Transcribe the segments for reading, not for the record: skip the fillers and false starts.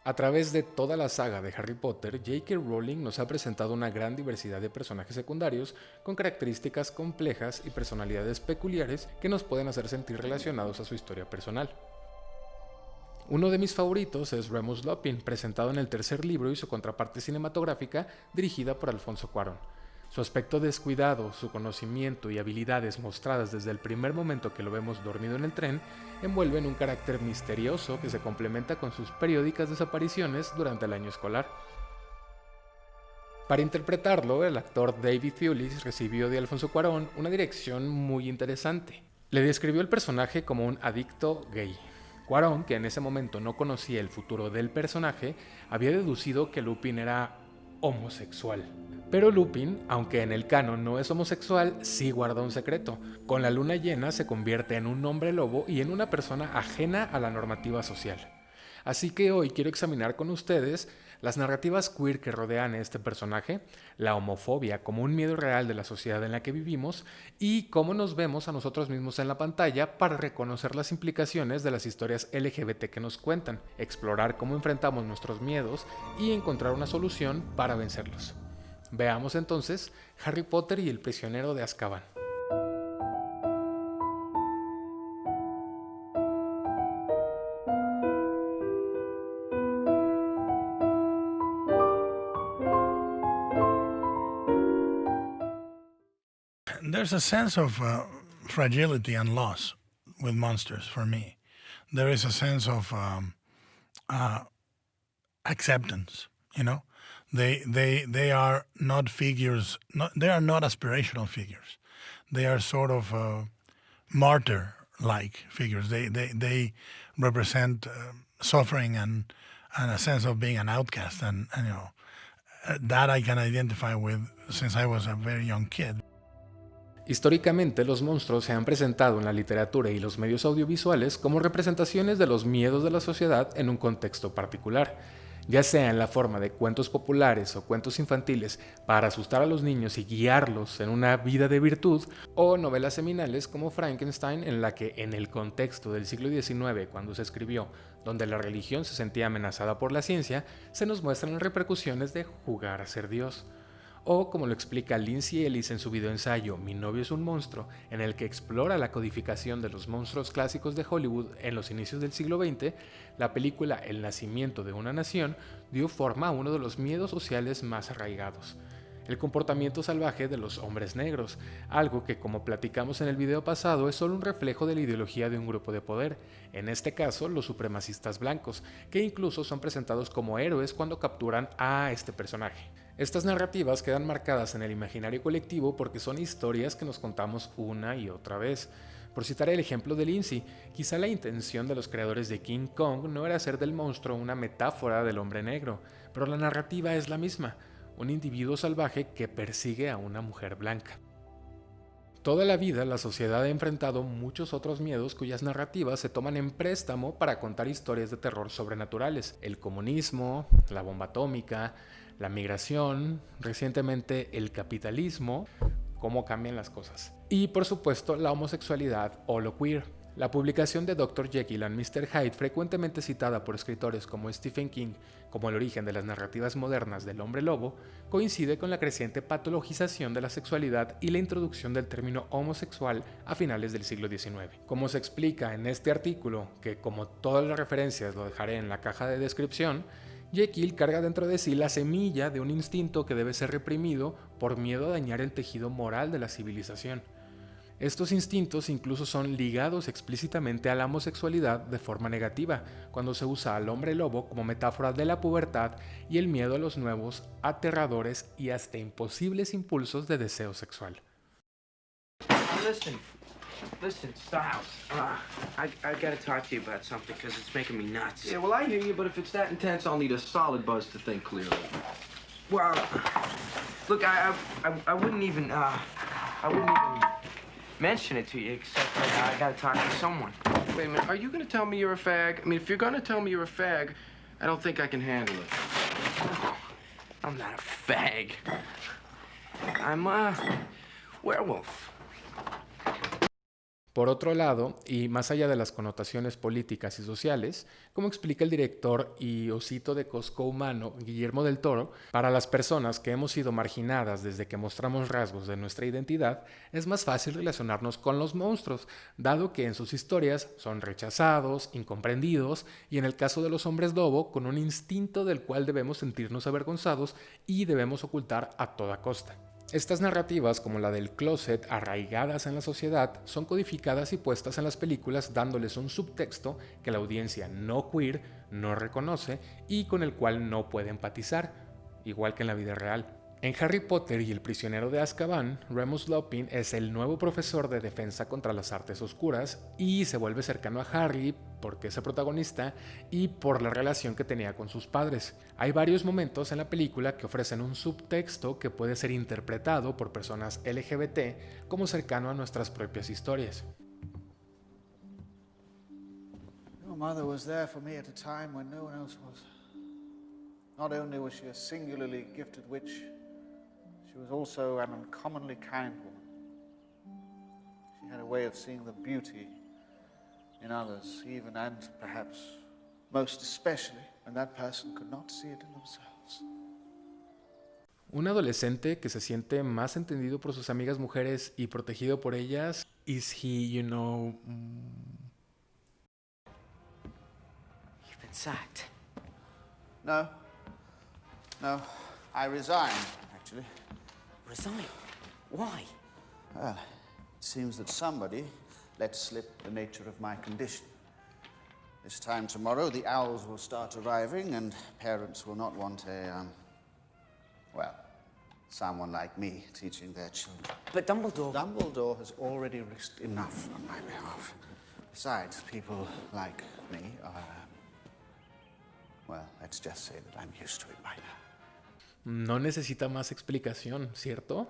A través de toda la saga de Harry Potter, J.K. Rowling nos ha presentado una gran diversidad de personajes secundarios con características complejas y personalidades peculiares que nos pueden hacer sentir relacionados a su historia personal. Uno de mis favoritos es Remus Lupin, presentado en el tercer libro y su contraparte cinematográfica dirigida por Alfonso Cuarón. Su aspecto descuidado, su conocimiento y habilidades mostradas desde el primer momento que lo vemos dormido en el tren, envuelven un carácter misterioso que se complementa con sus periódicas desapariciones durante el año escolar. Para interpretarlo, el actor David Thewlis recibió de Alfonso Cuarón una dirección muy interesante. Le describió el personaje como un adicto gay. Cuarón, que en ese momento no conocía el futuro del personaje, había deducido que Lupin era homosexual. Pero Lupin, aunque en el canon no es homosexual, sí guarda un secreto. Con la luna llena se convierte en un hombre lobo y en una persona ajena a la normativa social. Así que hoy quiero examinar con ustedes las narrativas queer que rodean a este personaje, la homofobia como un miedo real de la sociedad en la que vivimos y cómo nos vemos a nosotros mismos en la pantalla para reconocer las implicaciones de las historias LGBT que nos cuentan, explorar cómo enfrentamos nuestros miedos y encontrar una solución para vencerlos. Veamos entonces Harry Potter y el prisionero de Azkaban. There's a sense of fragility and loss with monsters for me. There is a sense of acceptance. You know, they are not figures. They are not aspirational figures. They are sort of martyr-like figures. They represent suffering and a sense of being an outcast, and you know that I can identify with since I was a very young kid. Históricamente, los monstruos se han presentado en la literatura y los medios audiovisuales como representaciones de los miedos de la sociedad en un contexto particular, ya sea en la forma de cuentos populares o cuentos infantiles para asustar a los niños y guiarlos en una vida de virtud, o novelas seminales como Frankenstein, en la que en el contexto del siglo XIX, cuando se escribió, donde la religión se sentía amenazada por la ciencia, se nos muestran las repercusiones de jugar a ser Dios. O, como lo explica Lindsay Ellis en su videoensayo Mi novio es un monstruo, en el que explora la codificación de los monstruos clásicos de Hollywood en los inicios del siglo XX, la película El nacimiento de una nación dio forma a uno de los miedos sociales más arraigados: el comportamiento salvaje de los hombres negros, algo que, como platicamos en el video pasado, es solo un reflejo de la ideología de un grupo de poder, en este caso los supremacistas blancos, que incluso son presentados como héroes cuando capturan a este personaje. Estas narrativas quedan marcadas en el imaginario colectivo porque son historias que nos contamos una y otra vez. Por citar el ejemplo de Lindsay, quizá la intención de los creadores de King Kong no era hacer del monstruo una metáfora del hombre negro, pero la narrativa es la misma: un individuo salvaje que persigue a una mujer blanca. Toda la vida la sociedad ha enfrentado muchos otros miedos cuyas narrativas se toman en préstamo para contar historias de terror sobrenaturales: el comunismo, la bomba atómica, la migración, recientemente el capitalismo, cómo cambian las cosas. Y por supuesto la homosexualidad o lo queer. La publicación de Dr. Jekyll and Mr. Hyde, frecuentemente citada por escritores como Stephen King como el origen de las narrativas modernas del hombre lobo, coincide con la creciente patologización de la sexualidad y la introducción del término homosexual a finales del siglo XIX. Como se explica en este artículo, que como todas las referencias lo dejaré en la caja de descripción, Jekyll carga dentro de sí la semilla de un instinto que debe ser reprimido por miedo a dañar el tejido moral de la civilización. Estos instintos incluso son ligados explícitamente a la homosexualidad de forma negativa, cuando se usa al hombre lobo como metáfora de la pubertad y el miedo a los nuevos, aterradores y hasta imposibles impulsos de deseo sexual. Listen, Styles. I gotta talk to you about something because it's making me nuts. Yeah, well, I hear you, but if it's that intense, I'll need a solid buzz to think clearly. Well, look, I wouldn't even mention it to you except that I gotta talk to someone. Wait a minute, are you gonna tell me you're a fag? I mean, if you're gonna tell me you're a fag, I don't think I can handle it. No, I'm not a fag. I'm a werewolf. Por otro lado, y más allá de las connotaciones políticas y sociales, como explica el director y osito de Costco humano Guillermo del Toro, para las personas que hemos sido marginadas desde que mostramos rasgos de nuestra identidad, es más fácil relacionarnos con los monstruos, dado que en sus historias son rechazados, incomprendidos y en el caso de los hombres lobo, con un instinto del cual debemos sentirnos avergonzados y debemos ocultar a toda costa. Estas narrativas, como la del closet, arraigadas en la sociedad, son codificadas y puestas en las películas dándoles un subtexto que la audiencia no queer no reconoce y con el cual no puede empatizar, igual que en la vida real. En Harry Potter y el prisionero de Azkaban, Remus Lupin es el nuevo profesor de defensa contra las artes oscuras y se vuelve cercano a Harry porque es el protagonista y por la relación que tenía con sus padres. Hay varios momentos en la película que ofrecen un subtexto que puede ser interpretado por personas LGBT como cercano a nuestras propias historias. Your mother was there for me at a time when no one else was. Not only was she a singularly gifted witch, she was also an uncommonly kind woman. She had a way of seeing the beauty in others, even and perhaps most especially when that person could not see it in themselves. Un adolescente que se siente más entendido por sus amigas mujeres y protegido por ellas. Is he, You've been sacked. No. No. I resigned, actually. Resign? Why? Well, it seems that somebody let slip the nature of my condition. This time tomorrow, the owls will start arriving, and parents will not want someone like me teaching their children. But Dumbledore... Dumbledore has already risked enough on my behalf. Besides, people like me are, let's just say that I'm used to it by now. No necesita más explicación, ¿cierto?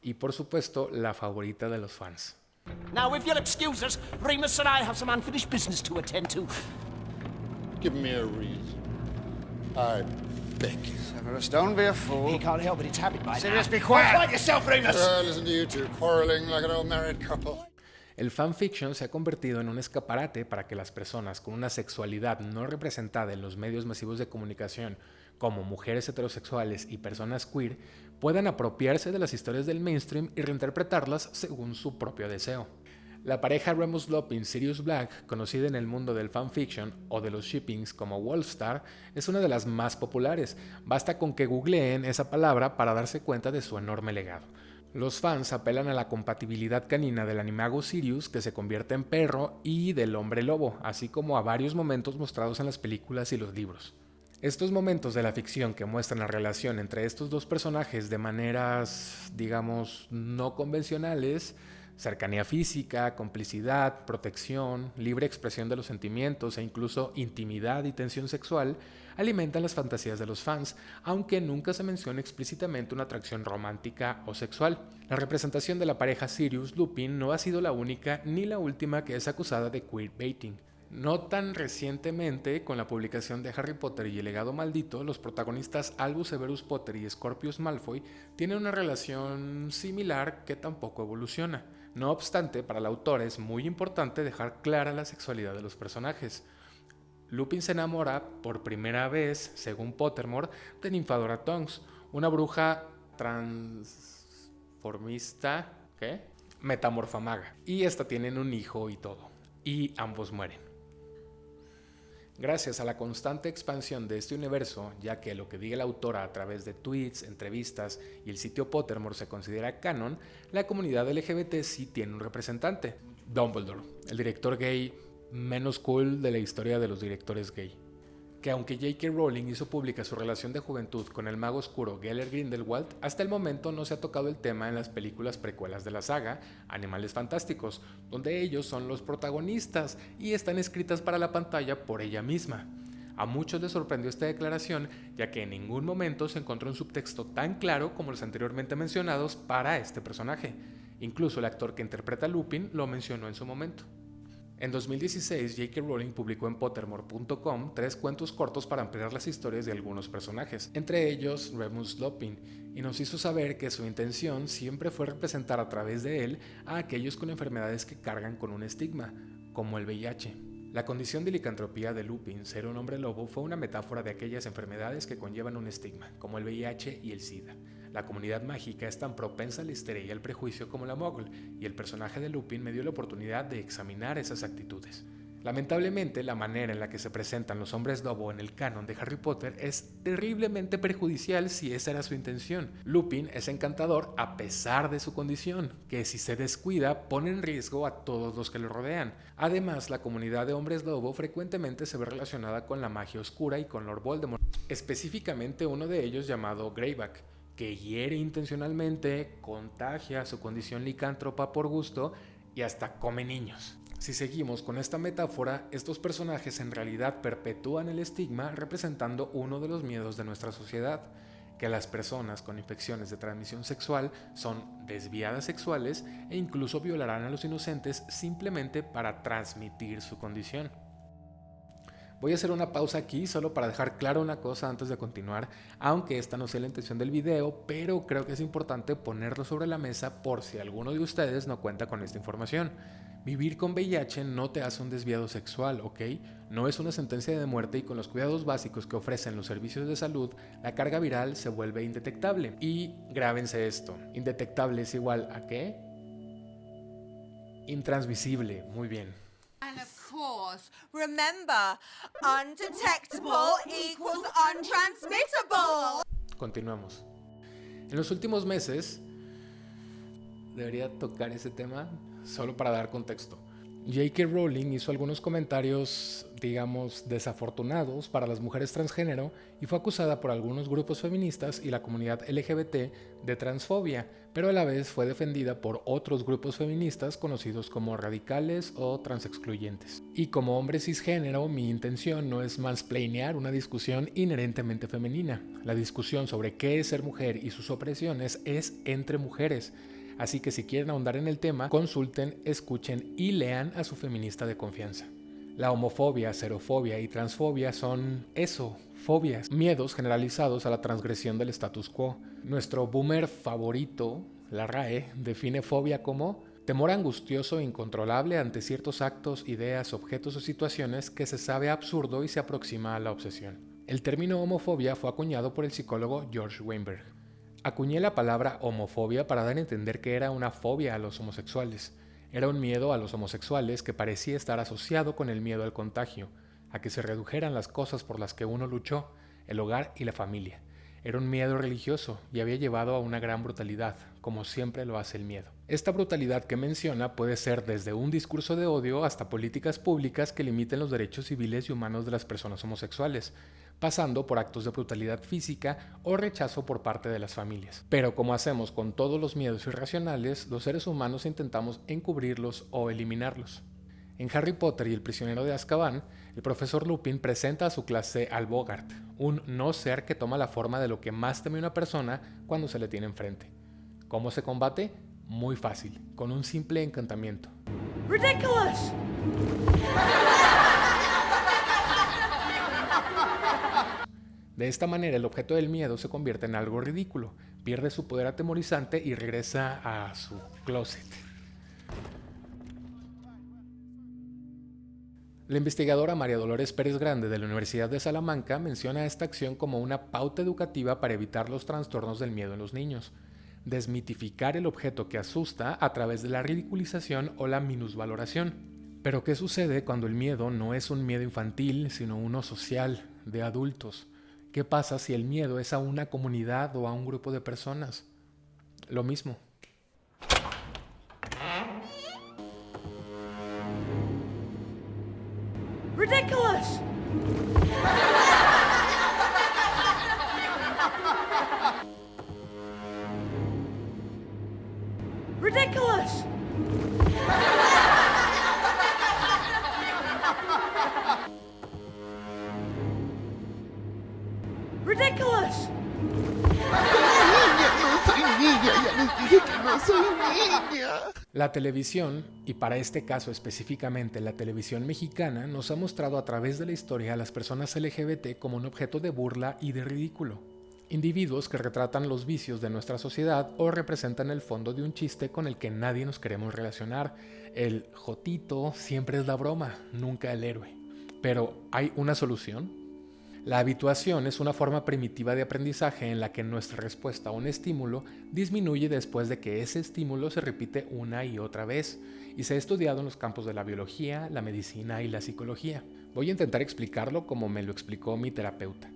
Y por supuesto, la favorita de los fans. Now, if you'll excuse us, Remus and I have some unfinished business to attend to. Give me a reason. I beg you. Severus, don't be a fool. He can't help it, it's habit by Sirius, now. be quiet! Quiet yourself, Remus! Listen to you two quarreling like an old married couple. El fanfiction se ha convertido en un escaparate para que las personas con una sexualidad no representada en los medios masivos de comunicación, como mujeres heterosexuales y personas queer, puedan apropiarse de las historias del mainstream y reinterpretarlas según su propio deseo. La pareja Remus Lupin-Sirius Black, conocida en el mundo del fanfiction o de los shippings como Wolfstar, es una de las más populares. Basta con que googleen esa palabra para darse cuenta de su enorme legado. Los fans apelan a la compatibilidad canina del animago Sirius, que se convierte en perro, y del hombre lobo, así como a varios momentos mostrados en las películas y los libros. Estos momentos de la ficción que muestran la relación entre estos dos personajes de maneras, digamos, no convencionales, cercanía física, complicidad, protección, libre expresión de los sentimientos e incluso intimidad y tensión sexual, alimentan las fantasías de los fans, aunque nunca se menciona explícitamente una atracción romántica o sexual. La representación de la pareja Sirius-Lupin no ha sido la única ni la última que es acusada de queerbaiting. No tan recientemente, con la publicación de Harry Potter y el legado maldito, los protagonistas Albus Severus Potter y Scorpius Malfoy tienen una relación similar que tampoco evoluciona. No obstante, para el autor es muy importante dejar clara la sexualidad de los personajes. Lupin se enamora por primera vez, según Pottermore, de Nymphadora Tonks, una bruja transformista, metamorfamaga, y esta tienen un hijo y todo, y ambos mueren. Gracias a la constante expansión de este universo, ya que lo que diga la autora a través de tweets, entrevistas y el sitio Pottermore se considera canon, la comunidad LGBT sí tiene un representante, Dumbledore, el director gay menos cool de la historia de los directores gay. Que aunque J.K. Rowling hizo pública su relación de juventud con el mago oscuro Gellert Grindelwald, hasta el momento no se ha tocado el tema en las películas precuelas de la saga, Animales Fantásticos, donde ellos son los protagonistas y están escritas para la pantalla por ella misma. A muchos les sorprendió esta declaración, ya que en ningún momento se encontró un subtexto tan claro como los anteriormente mencionados para este personaje. Incluso el actor que interpreta a Lupin lo mencionó en su momento. En 2016, J.K. Rowling publicó en Pottermore.com 3 cuentos cortos para ampliar las historias de algunos personajes, entre ellos Remus Lupin, y nos hizo saber que su intención siempre fue representar a través de él a aquellos con enfermedades que cargan con un estigma, como el VIH. La condición de licantropía de Lupin, ser un hombre lobo, fue una metáfora de aquellas enfermedades que conllevan un estigma, como el VIH y el SIDA. La comunidad mágica es tan propensa a la histeria y al prejuicio como la Muggle, y el personaje de Lupin me dio la oportunidad de examinar esas actitudes. Lamentablemente, la manera en la que se presentan los hombres lobo en el canon de Harry Potter es terriblemente perjudicial si esa era su intención. Lupin es encantador a pesar de su condición, que si se descuida pone en riesgo a todos los que lo rodean. Además, la comunidad de hombres lobo frecuentemente se ve relacionada con la magia oscura y con Lord Voldemort, específicamente uno de ellos llamado Greyback, que hiere intencionalmente, contagia su condición licántropa por gusto y hasta come niños. Si seguimos con esta metáfora, estos personajes en realidad perpetúan el estigma representando uno de los miedos de nuestra sociedad, que las personas con infecciones de transmisión sexual son desviadas sexuales e incluso violarán a los inocentes simplemente para transmitir su condición. Voy a hacer una pausa aquí solo para dejar claro una cosa antes de continuar, aunque esta no sea la intención del video, pero creo que es importante ponerlo sobre la mesa por si alguno de ustedes no cuenta con esta información. Vivir con VIH no te hace un desviado sexual, ¿ok? No es una sentencia de muerte y con los cuidados básicos que ofrecen los servicios de salud, la carga viral se vuelve indetectable. Y grábense esto, indetectable es igual a ¿qué? Intransmisible, muy bien. And of course, remember, undetectable equals untransmittable. Continuamos. En los últimos meses, debería tocar ese tema solo para dar contexto. J.K. Rowling hizo algunos comentarios, digamos, desafortunados para las mujeres transgénero y fue acusada por algunos grupos feministas y la comunidad LGBT de transfobia, pero a la vez fue defendida por otros grupos feministas conocidos como radicales o transexcluyentes. Y como hombre cisgénero, mi intención no es mansplainear una discusión inherentemente femenina. La discusión sobre qué es ser mujer y sus opresiones es entre mujeres. Así que si quieren ahondar en el tema, consulten, escuchen y lean a su feminista de confianza. La homofobia, xerofobia y transfobia son eso, fobias, miedos generalizados a la transgresión del status quo. Nuestro boomer favorito, la RAE, define fobia como temor angustioso e incontrolable ante ciertos actos, ideas, objetos o situaciones que se sabe absurdo y se aproxima a la obsesión. El término homofobia fue acuñado por el psicólogo George Weinberg. Acuñé la palabra homofobia para dar a entender que era una fobia a los homosexuales. Era un miedo a los homosexuales que parecía estar asociado con el miedo al contagio, a que se redujeran las cosas por las que uno luchó, el hogar y la familia. Era un miedo religioso y había llevado a una gran brutalidad, como siempre lo hace el miedo. Esta brutalidad que menciona puede ser desde un discurso de odio hasta políticas públicas que limiten los derechos civiles y humanos de las personas homosexuales, pasando por actos de brutalidad física o rechazo por parte de las familias. Pero como hacemos con todos los miedos irracionales, los seres humanos intentamos encubrirlos o eliminarlos. En Harry Potter y el prisionero de Azkaban, el profesor Lupin presenta a su clase al Boggart, un no ser que toma la forma de lo que más teme una persona cuando se le tiene enfrente. ¿Cómo se combate? Muy fácil, con un simple encantamiento. Ridiculous! De esta manera, el objeto del miedo se convierte en algo ridículo, pierde su poder atemorizante y regresa a su closet. La investigadora María Dolores Pérez Grande de la Universidad de Salamanca menciona esta acción como una pauta educativa para evitar los trastornos del miedo en los niños. Desmitificar el objeto que asusta a través de la ridiculización o la minusvaloración. Pero ¿qué sucede cuando el miedo no es un miedo infantil, sino uno social, de adultos? ¿Qué pasa si el miedo es a una comunidad o a un grupo de personas? Lo mismo. Ridiculous! Ridiculous! Ridiculous! Niña, no soy niña, ya les dije que no soy niña. La televisión, y para este caso específicamente la televisión mexicana, nos ha mostrado a través de la historia a las personas LGBT como un objeto de burla y de ridículo. Individuos que retratan los vicios de nuestra sociedad o representan el fondo de un chiste con el que nadie nos queremos relacionar. El jotito siempre es la broma, nunca el héroe. Pero, ¿hay una solución? La habituación es una forma primitiva de aprendizaje en la que nuestra respuesta a un estímulo disminuye después de que ese estímulo se repite una y otra vez, y se ha estudiado en los campos de la biología, la medicina y la psicología. Voy a intentar explicarlo como me lo explicó mi terapeuta.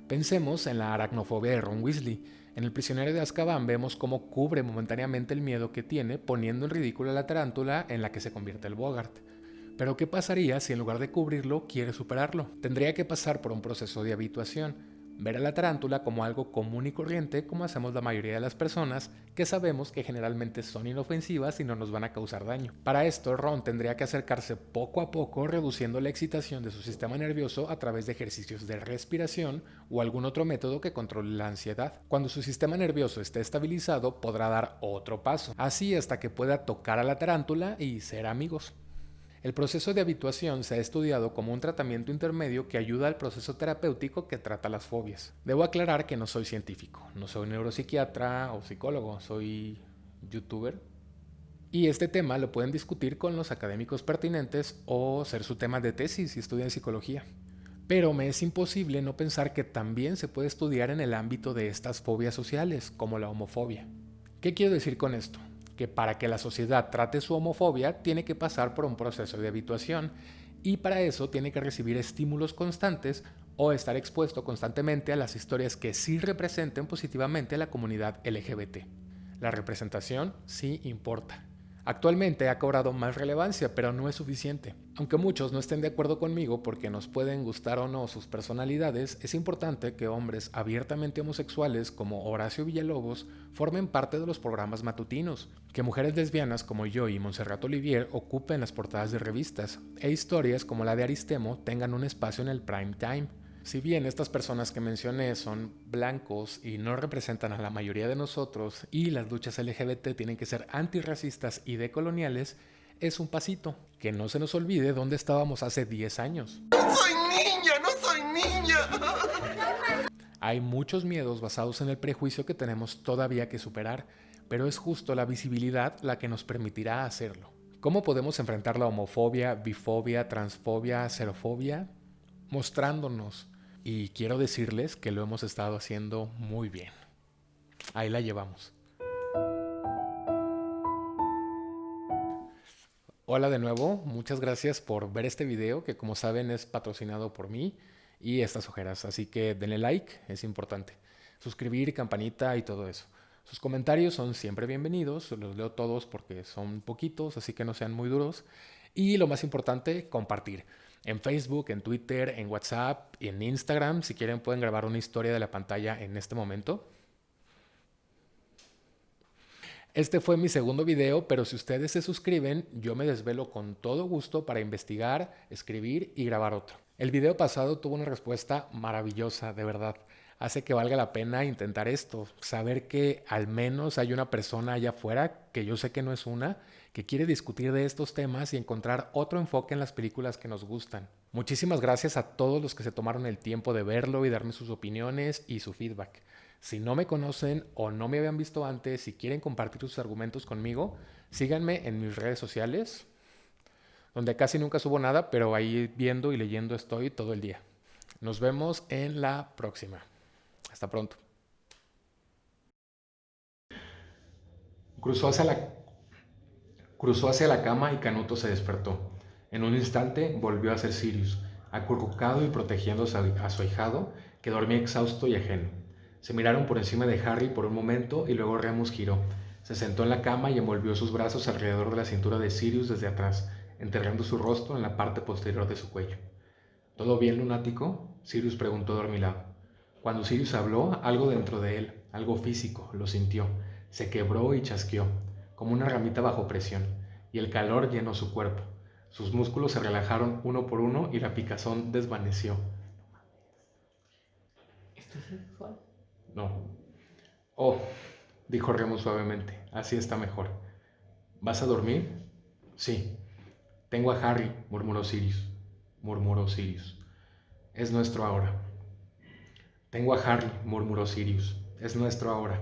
Pensemos en la aracnofobia de Ron Weasley. En El prisionero de Azkaban vemos cómo cubre momentáneamente el miedo que tiene poniendo en ridículo a la tarántula en la que se convierte el Bogart. Pero ¿qué pasaría si en lugar de cubrirlo quiere superarlo? Tendría que pasar por un proceso de habituación, ver a la tarántula como algo común y corriente como hacemos la mayoría de las personas que sabemos que generalmente son inofensivas y no nos van a causar daño. Para esto, Ron tendría que acercarse poco a poco reduciendo la excitación de su sistema nervioso a través de ejercicios de respiración o algún otro método que controle la ansiedad. Cuando su sistema nervioso esté estabilizado, podrá dar otro paso, así hasta que pueda tocar a la tarántula y ser amigos. El proceso de habituación se ha estudiado como un tratamiento intermedio que ayuda al proceso terapéutico que trata las fobias. Debo aclarar que no soy científico, no soy neuropsiquiatra o psicólogo, soy youtuber. Y este tema lo pueden discutir con los académicos pertinentes o ser su tema de tesis si estudian psicología. Pero me es imposible no pensar que también se puede estudiar en el ámbito de estas fobias sociales, como la homofobia. ¿Qué quiero decir con esto? Que para que la sociedad trate su homofobia tiene que pasar por un proceso de habituación y para eso tiene que recibir estímulos constantes o estar expuesto constantemente a las historias que sí representen positivamente a la comunidad LGBT. La representación sí importa. Actualmente ha cobrado más relevancia, pero no es suficiente. Aunque muchos no estén de acuerdo conmigo porque nos pueden gustar o no sus personalidades, es importante que hombres abiertamente homosexuales como Horacio Villalobos formen parte de los programas matutinos, que mujeres lesbianas como yo y Montserrat Olivier ocupen las portadas de revistas, e historias como la de Aristemo tengan un espacio en el prime time. Si bien estas personas que mencioné son blancos y no representan a la mayoría de nosotros y las luchas LGBT tienen que ser antirracistas y decoloniales, es un pasito. Que no se nos olvide dónde estábamos hace 10 años. ¡No soy niña! ¡No soy niña! Hay muchos miedos basados en el prejuicio que tenemos todavía que superar, pero es justo la visibilidad la que nos permitirá hacerlo. ¿Cómo podemos enfrentar la homofobia, bifobia, transfobia, xerofobia? Mostrándonos. Y quiero decirles que lo hemos estado haciendo muy bien. Ahí la llevamos. Hola de nuevo, muchas gracias por ver este video que como saben es patrocinado por mí y estas ojeras, así que denle like, es importante. Suscribir, campanita y todo eso. Sus comentarios son siempre bienvenidos, los leo todos porque son poquitos, así que no sean muy duros. Y lo más importante, compartir. En Facebook, en Twitter, en WhatsApp y en Instagram. Si quieren pueden grabar una historia de la pantalla en este momento. Este fue mi segundo video, pero si ustedes se suscriben, yo me desvelo con todo gusto para investigar, escribir y grabar otro. El video pasado tuvo una respuesta maravillosa, de verdad. Hace que valga la pena intentar esto, saber que al menos hay una persona allá afuera, que yo sé que no es una, que quiere discutir de estos temas y encontrar otro enfoque en las películas que nos gustan. Muchísimas gracias a todos los que se tomaron el tiempo de verlo y darme sus opiniones y su feedback. Si no me conocen o no me habían visto antes y quieren compartir sus argumentos conmigo, síganme en mis redes sociales, donde casi nunca subo nada, pero ahí viendo y leyendo estoy todo el día. Nos vemos en la próxima. Hasta pronto. Cruzó hacia la cama y Canuto se despertó. En un instante volvió a ser Sirius, acurrucado y protegiendo a su ahijado, que dormía exhausto y ajeno. Se miraron por encima de Harry por un momento y luego Remus giró. Se sentó en la cama y envolvió sus brazos alrededor de la cintura de Sirius desde atrás, enterrando su rostro en la parte posterior de su cuello. ¿Todo bien, lunático?, Sirius preguntó dormilado. Cuando Sirius habló, algo dentro de él, algo físico, lo sintió. Se quebró y chasqueó, como una ramita bajo presión, y el calor llenó su cuerpo. Sus músculos se relajaron uno por uno y la picazón desvaneció. ¿Esto es sexual? No. Oh, dijo Remus suavemente, así está mejor. ¿Vas a dormir? Sí. Tengo a Harry, murmuró Sirius. Es nuestro ahora. Tengo a Harry, murmuró Sirius. Es nuestro ahora.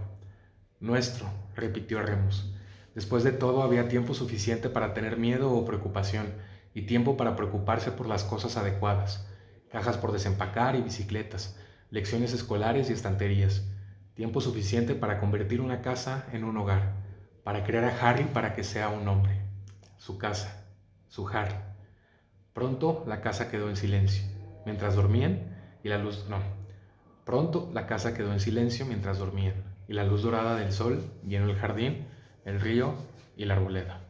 Nuestro, repitió Remus. Después de todo, había tiempo suficiente para tener miedo o preocupación, y tiempo para preocuparse por las cosas adecuadas. Cajas por desempacar y bicicletas, lecciones escolares y estanterías. Tiempo suficiente para convertir una casa en un hogar, para crear a Harry para que sea un hombre. Su casa, su Harry. Pronto la casa quedó en silencio, mientras dormían, y la luz... No. Pronto la casa quedó en silencio mientras dormían, y la luz dorada del sol llenó el jardín, el río y la arboleda.